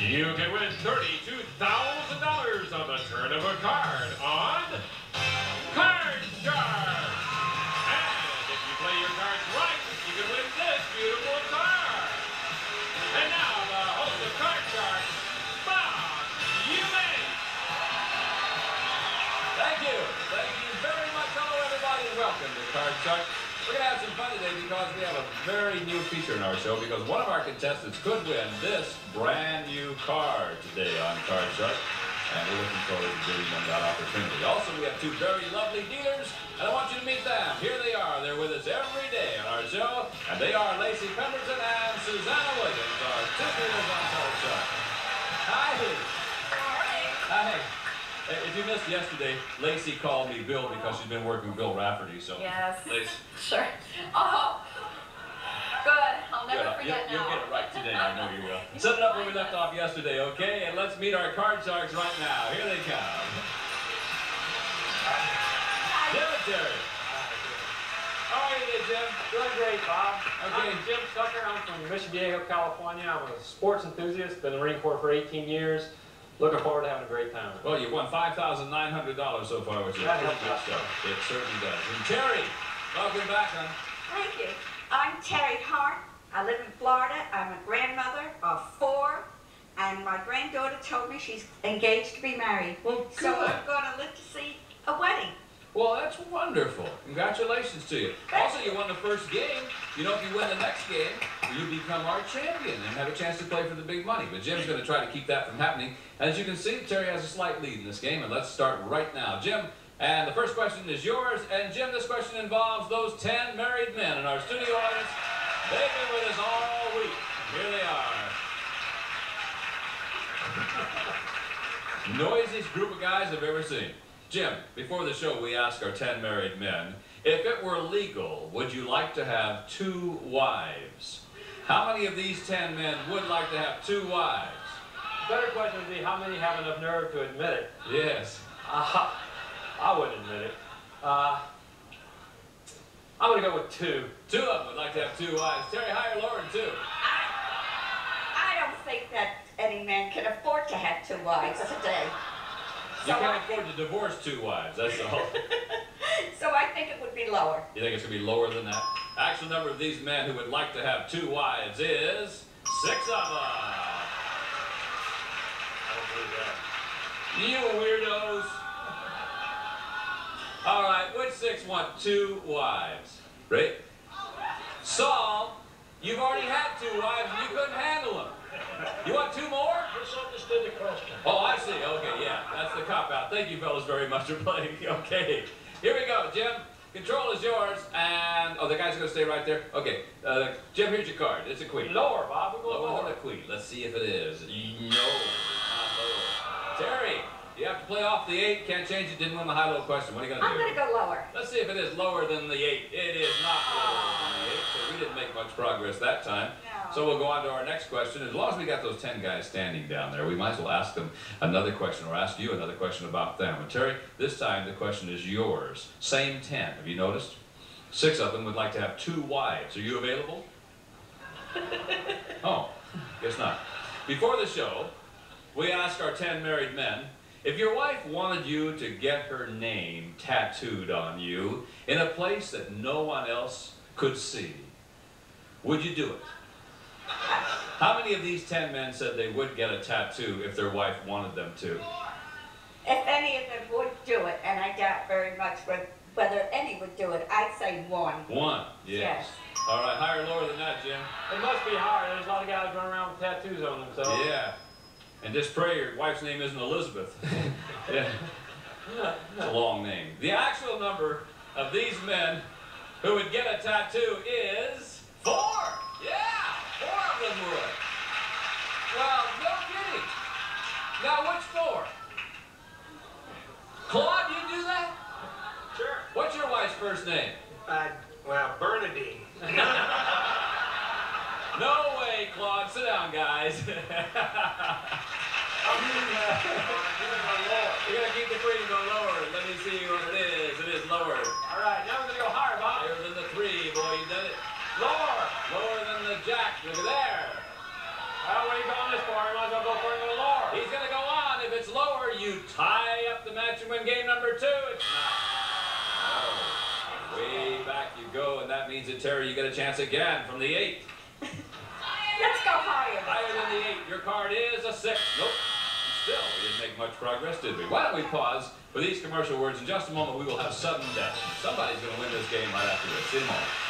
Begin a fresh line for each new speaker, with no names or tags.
You can win $32,000 on the turn of a card on Card Shark. And if you play your cards right, you can win this beautiful card. And now the host of Card Shark, Bob Eubanks.
Thank you. Thank you very much. Hello, everybody, and welcome to Card Shark. We're going to have some fun today because we have a very new feature in our show because one of our contestants could win this brand new card today on Card Shark. And we're looking forward to giving them that opportunity. Also, we have two very lovely dealers, and I want you to meet them. Here they are. They're with us every day on our show, and they are Lacey Pemberton and Susanna Williams, our two dealers on Card Shark. Hi. Hi. If you missed yesterday, Lacey called me Bill because she's been working with Bill Rafferty, so...
Yes.
Lacey.
Sure. Oh, good. I'll never forget now.
You'll get it right today, I know you will. Set it up where we left off yesterday, okay? And let's meet our Card Sharks right now. Here they come. Jim and Terri. How are you today, Jim?
Doing great, Bob.
Okay.
I'm Jim Tucker. I'm from Mission Viejo, California. I'm a sports enthusiast. Been in the Marine Corps for 18 years. Looking forward to having a great time.
Well, you've won $5,900 so far, which is
That
pretty
helps
good
out.
stuff. It certainly does. And Terri, welcome back, hon.
Thank you. I'm Terri Hart. I live in Florida. I'm a grandmother of 4, and my granddaughter told me she's engaged to be married.
Well, good.
So I'm going to live to see a wedding.
Well, that's wonderful. Congratulations to you. Also, you won the first game. You know, if you win the next game, you become our champion and have a chance to play for the big money. But Jim's going to try to keep that from happening. As you can see, Terri has a slight lead in this game, and let's start right now. Jim, and the first question is yours. And Jim, this question involves those 10 married men in our studio audience. They've been with us all week. Here they are. Noisiest group of guys I've ever seen. Jim, before the show, we asked our 10 married men, if it were legal, would you like to have 2 wives? How many of these 10 men would like to have 2 wives?
The better question would be how many have enough nerve to admit it?
Yes.
I wouldn't admit it. I'm going to go with 2.
2 of them would like to have 2 wives. Terri, higher or lower than 2?
I don't think that any man can afford to have 2 wives today.
You can't afford to divorce 2 wives, that's all.
So I think it would be lower.
You think it's going to be lower than that? Actual number of these men who would like to have 2 wives is 6 of them.
I don't believe that.
You weirdos. All right, which 6 want 2 wives? Right? Saul, you've already had 2 wives and you couldn't handle them. You want 2 more?
Misunderstood the question.
Oh, I see. Okay, yeah, that's the cop-out. Thank you, fellas, very much for playing. Okay, here we go, Jim. Control is yours, and... Oh, the guy's going to stay right there? Okay, Jim, here's your card. It's a queen.
Lower, Bob. We'll go
Lower than a queen. Let's see if it is. No, not lower. Terri, you have to play off the 8. Can't change it. Didn't win the high-low question. What are you going to do?
I'm going to go lower.
Let's see if it is lower than the 8. It is not lower than the 8, so we didn't make much progress that time.
No.
So we'll go on to our next question. As long as we got those 10 guys standing down there, we might as well ask them another question or ask you another question about them. And Terri, this time the question is yours. Same 10. Have you noticed? 6 of them would like to have 2 wives. Are you available? Oh, guess not. Before the show, we asked our 10 married men, if your wife wanted you to get her name tattooed on you in a place that no one else could see, would you do it? How many of these 10 men said they would get a tattoo if their wife wanted them to?
If any of them would do it, and I doubt very much whether any would do it, I'd say 1.
1, yes. All right, higher or lower than that, Jim?
It must be hard. There's a lot of guys running around with tattoos on themselves.
Yeah. And just pray your wife's name isn't Elizabeth. Yeah. It's a long name. The actual number of these men who would get a tattoo is 4. Yeah, 4 of them would. Well, no kidding. Now, which 4? Claude, you do that?
Sure.
What's your wife's first name?
Well, Bernadine.
No way, Claude. Sit down, guys. You're going to keep the freedom go lower. Let me see what it is. It is lower.
All right, now we're going to go higher, Bob.
Higher than the 3, boy. You done it.
Lower.
Lower than the jack. Look at there.
Well, what are you going this for? You might as well go for it
you tie up the match and win game number 2? It's not. No. Way back you go, and that means that, Terri, you get a chance again from the 8.
Let's go higher.
Higher than the 8. Your card is a 6. Nope. Still, we didn't make much progress, did we? Why don't we pause for these commercial words? In just a moment, we will have sudden death. Somebody's going to win this game right after this. See you tomorrow.